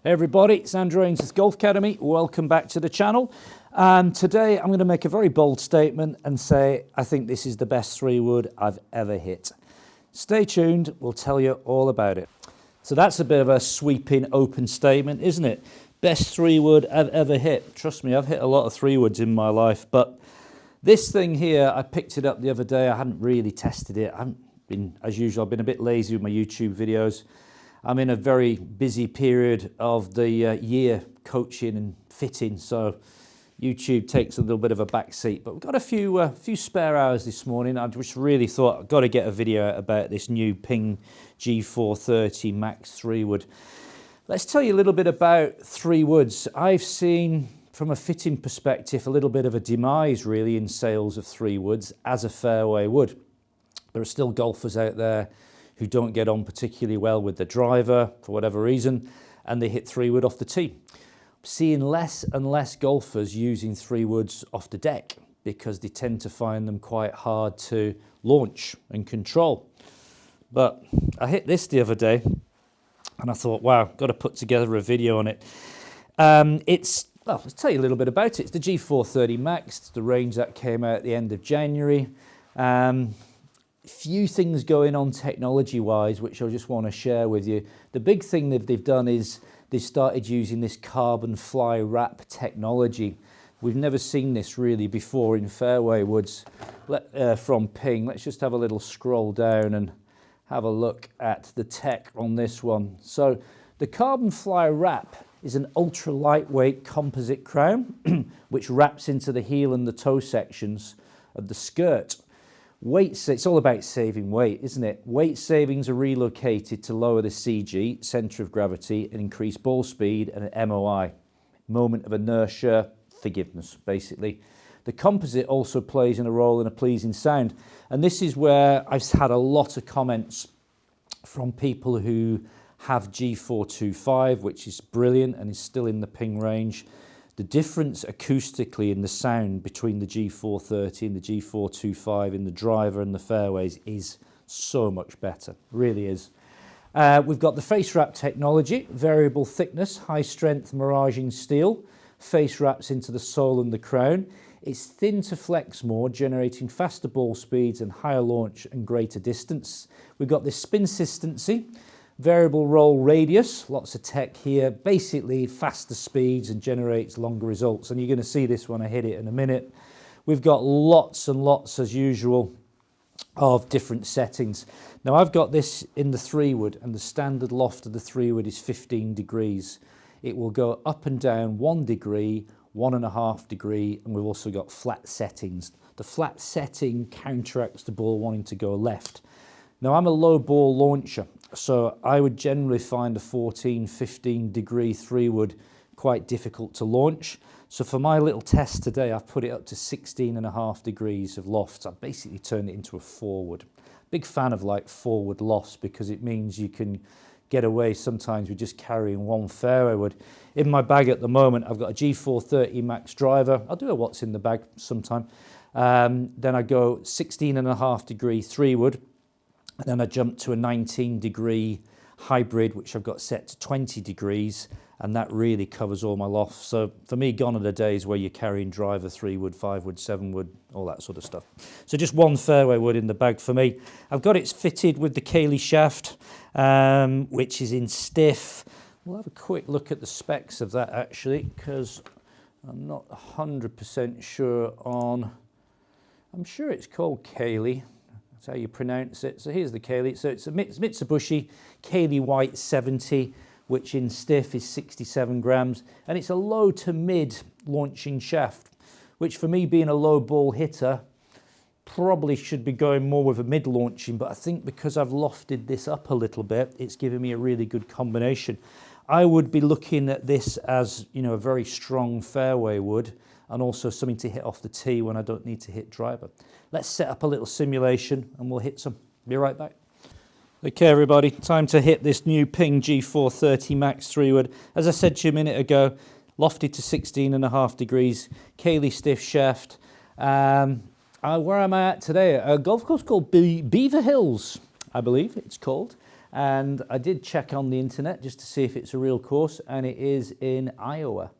Hey everybody, it's Andrew Ainsworth Golf Academy. Welcome back to the channel. And today I'm going to make a very bold statement and say I think this is the best 3-wood I've ever hit. Stay tuned, we'll tell you all about it. So that's a bit of a sweeping open statement, isn't it? Best 3-wood I've ever hit. Trust me, I've hit a lot of 3-woods in my life, but this thing here, I picked it up the other day. I hadn't really tested it. I haven't been, as usual, I've been a bit lazy with my YouTube videos. I'm in a very busy period of the year coaching and fitting, so YouTube takes a little bit of a back seat. But we've got a few spare hours this morning. I just really thought I've got to get a video out about this new Ping G430 Max 3-wood. Let's tell you a little bit about 3-woods. I've seen, from a fitting perspective, a little bit of a demise really in sales of 3-woods as a fairway wood. There are still golfers out there who don't get on particularly well with the driver for whatever reason, and they hit 3-wood off the tee. I'm seeing less and less golfers using 3-woods off the deck because they tend to find them quite hard to launch and control. But I hit this the other day and I thought, wow, got to put together a video on it. Well, let's tell you a little bit about it. It's the G430 Max. It's the range that came out at the end of January. Few things going on technology-wise, which I just want to share with you. The big thing that they've done is they've started using this carbon fly wrap technology. We've never seen this really before in fairway woods from Ping. Let's just have a little scroll down and have a look at the tech on this one. So the carbon fly wrap is an ultra lightweight composite crown which wraps into the heel and the toe sections of the skirt. It's all about saving weight, isn't it? Weight savings are relocated to lower the CG, centre of gravity, and increase ball speed and an MOI, moment of inertia, forgiveness, basically. The composite also plays a role in a pleasing sound. And this is where I've had a lot of comments from people who have G425, which is brilliant and is still in the Ping range. The difference acoustically in the sound between the G430 and the G425 in the driver and the fairways is so much better, really is. We've got the face wrap technology, variable thickness, high strength miraging steel, face wraps into the sole and the crown. It's thin to flex more, generating faster ball speeds and higher launch and greater distance. We've got this spin consistency, variable roll radius, lots of tech here, basically faster speeds and generates longer results. And you're going to see this when I hit it in a minute. We've got lots and lots, as usual, of different settings. Now I've got this in the 3-wood, and the standard loft of the 3-wood is 15 degrees. It will go up and down 1 degree, 1.5 degree, and we've also got flat settings. The flat setting counteracts the ball wanting to go left. Now I'm a low ball launcher, so I would generally find a 14, 15 degree 3-wood quite difficult to launch. So for my little test today, I've put it up to 16.5 degrees of loft. I've basically turned it into a 4-wood. Big fan of like 4-wood lofts because it means you can get away sometimes with just carrying one fairway wood. In my bag at the moment, I've got a G430 Max driver. I'll do a what's in the bag sometime. Then I go 16.5 degree 3-wood. And then I jump to a 19 degree hybrid, which I've got set to 20 degrees, and that really covers all my lofts. So for me, gone are the days where you're carrying driver 3-wood, 5-wood, 7-wood, all that sort of stuff. So just one fairway wood in the bag for me. I've got it fitted with the Cayley shaft, which is in stiff. We'll have a quick look at the specs of that actually, because I'm not 100% sure on, I'm sure it's called Cayley. That's how you pronounce it. So here's the Cayley. So it's a Mitsubishi Cayley White 70, which in stiff is 67 grams. And it's a low to mid launching shaft, which for me being a low ball hitter, probably should be going more with a mid launching. But I think because I've lofted this up a little bit, it's giving me a really good combination. I would be looking at this as, you know, a very strong fairway wood, and also something to hit off the tee when I don't need to hit driver. Let's set up a little simulation and we'll hit some. Be right back. Okay everybody, time to hit this new Ping G430 Max 3-wood. As I said to you a minute ago, lofted to 16.5 degrees, Cayley stiff shaft. Where am I at today? A golf course called Beaver Hills, I believe it's called. And I did check on the internet just to see if it's a real course, and it is in Iowa.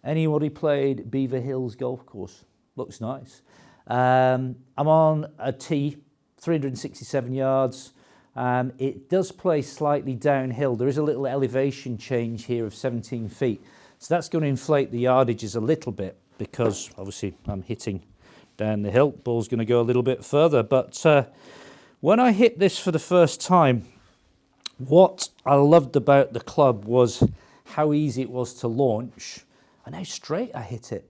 Anybody played Beaver Hills Golf Course? Looks nice. I'm on a tee, 367 yards. It does play slightly downhill. There is a little elevation change here of 17 feet. So that's going to inflate the yardages a little bit because obviously I'm hitting down the hill. Ball's going to go a little bit further. But when I hit this for the first time, what I loved about the club was how easy it was to launch and how straight I hit it.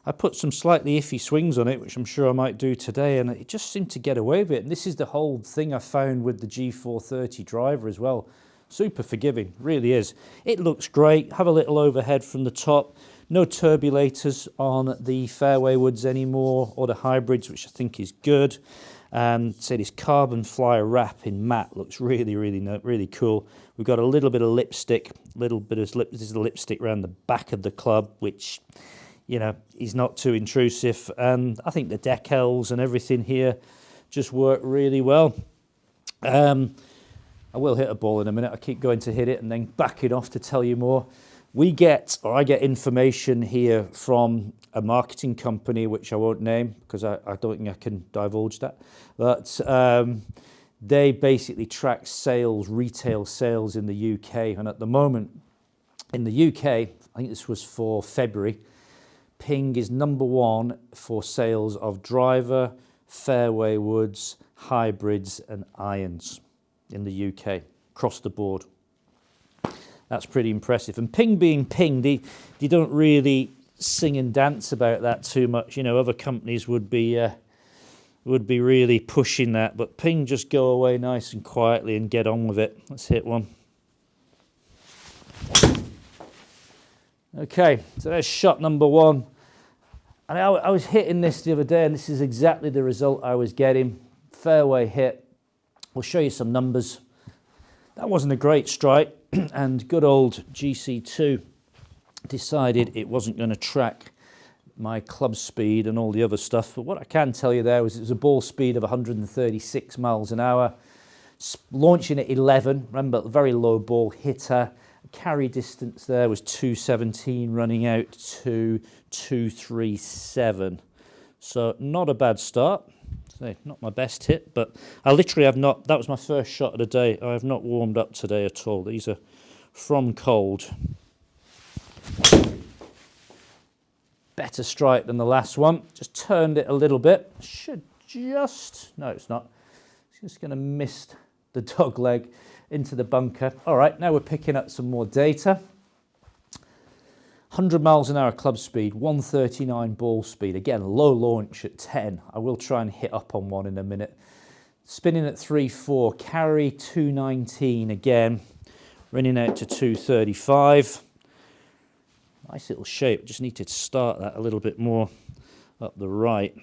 I put some slightly iffy swings on it, which I'm sure I might do today, and it just seemed to get away with it. And this is the whole thing I found with the G430 driver as well. Super forgiving, really is. It looks great. Have a little overhead from the top. No turbulators on the fairway woods anymore, or the hybrids, which I think is good. Say this carbon fly wrap in matte looks really cool. We've got a little bit of lipstick, this is the lipstick around the back of the club, which is not too intrusive. And I think the decals and everything here just work really well. I will hit a ball in a minute. I keep going to hit it and then backing off to tell you more. I get information here from a marketing company, which I won't name because I don't think I can divulge that. But they basically track sales, retail sales in the UK. And at the moment, in the UK, I think this was for February, Ping is #1 for sales of driver, fairway woods, hybrids and irons in the UK, across the board. That's pretty impressive. And Ping being Ping, they don't really sing and dance about that too much. Other companies would be really pushing that, but Ping just go away nice and quietly and get on with it. Let's hit one. Okay, so there's shot #1. And I was hitting this the other day, and this is exactly the result I was getting. Fairway hit. We'll show you some numbers. That wasn't a great strike, and good old GC2 decided it wasn't going to track my club speed and all the other stuff. But what I can tell you there was it was a ball speed of 136 miles an hour, launching at 11. Remember, very low ball hitter. Carry distance there was 217, running out to 237. So not a bad start. Not my best hit, but I literally have not, that was my first shot of the day. I have not warmed up today at all. These are from cold. Better strike than the last one. Just turned it a little bit. No, it's not. It's just going to miss the dog leg into the bunker. All right, now we're picking up some more data. 100 miles an hour club speed, 139 ball speed. Again, low launch at 10. I will try and hit up on one in a minute. Spinning at 3.4, carry 219 again, running out to 235. Nice little shape, just need to start that a little bit more up the right.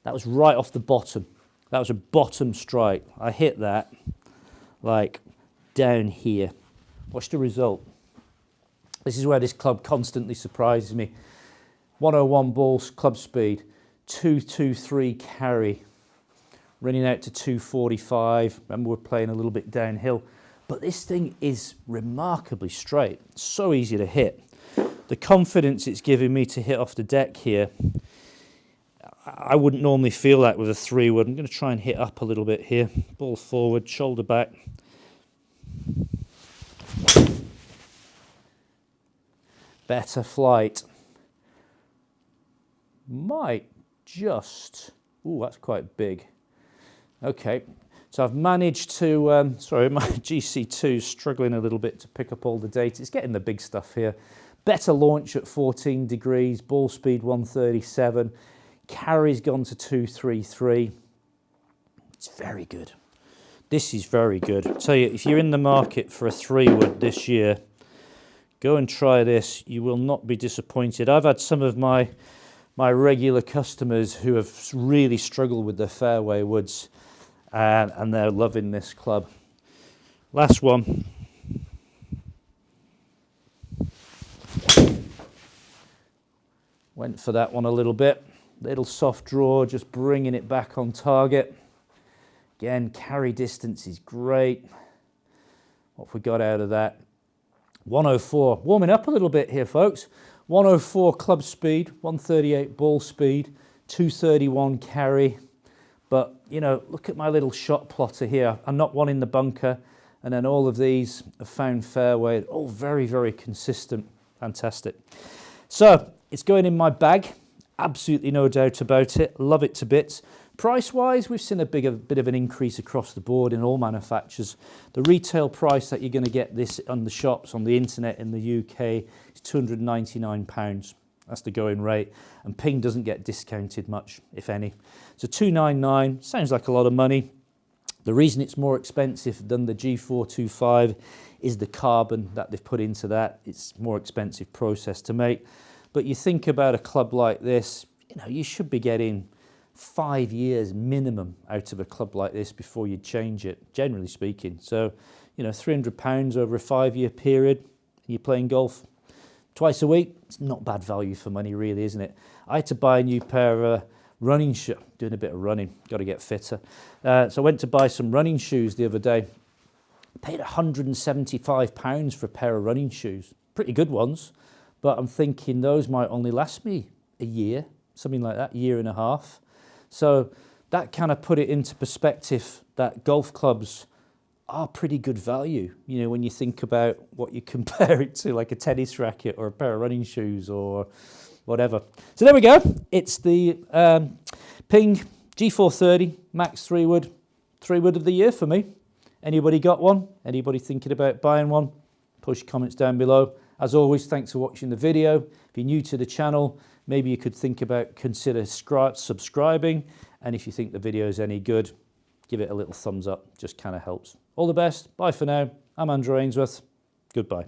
That was right off the bottom. That was a bottom strike. I hit that like down here. Watch the result. This is where this club constantly surprises me. 101 balls club speed, 223 carry, running out to 245. Remember, we're playing a little bit downhill, but this thing is remarkably straight. So easy to hit. The confidence it's giving me to hit off the deck here, I wouldn't normally feel that with a 3-wood. I'm going to try and hit up a little bit here. Ball forward, shoulder back. Better flight. Might just... Ooh, that's quite big. Okay, so I've managed to... sorry, my GC2 is struggling a little bit to pick up all the data. It's getting the big stuff here. Better launch at 14 degrees, ball speed 137. Carry's gone to 233. It's very good. This is very good. I tell you, if you're in the market for a 3-wood this year, go and try this. You will not be disappointed. I've had some of my regular customers who have really struggled with their fairway woods, and they're loving this club. Last one. Went for that one a little bit. little soft draw, just bringing it back on target. Again, carry distance is great. What have we got out of that? 104, warming up a little bit here, folks. 104 club speed, 138 ball speed, 231 carry. But, you know, look at my little shot plotter here. I'm not one in the bunker. And then all of these have found fairway. All very, very consistent. Fantastic. So it's going in my bag. Absolutely no doubt about it. Love it to bits. Price-wise, we've seen a bit of an increase across the board in all manufacturers. The retail price that you're going to get this on the shops, on the internet in the UK, is £299. That's the going rate. And Ping doesn't get discounted much, if any. So $299 sounds like a lot of money. The reason it's more expensive than the G425 is the carbon that they've put into that. It's a more expensive process to make. But you think about a club like this, you know, you should be getting 5 years minimum out of a club like this before you change it, generally speaking. So, you know, £300 over a 5-year period, you're playing golf twice a week, it's not bad value for money really, isn't it? I had to buy a new pair of running shoes, doing a bit of running, got to get fitter. So I went to buy some running shoes the other day. Paid £175 for a pair of running shoes, pretty good ones, but I'm thinking those might only last me a year, something like that, year and a half. So that kind of put it into perspective that golf clubs are pretty good value, you know, when you think about what you compare it to, like a tennis racket or a pair of running shoes or whatever. So there we go. It's the Ping G430 Max 3-wood of the year for me. Anybody got one? Anybody thinking about buying one? Post your comments down below. As always, thanks for watching the video. If you're new to the channel, maybe you could think about consider subscribing. And if you think the video is any good, give it a little thumbs up. Just kind of helps. All the best. Bye for now. I'm Andrew Ainsworth. Goodbye.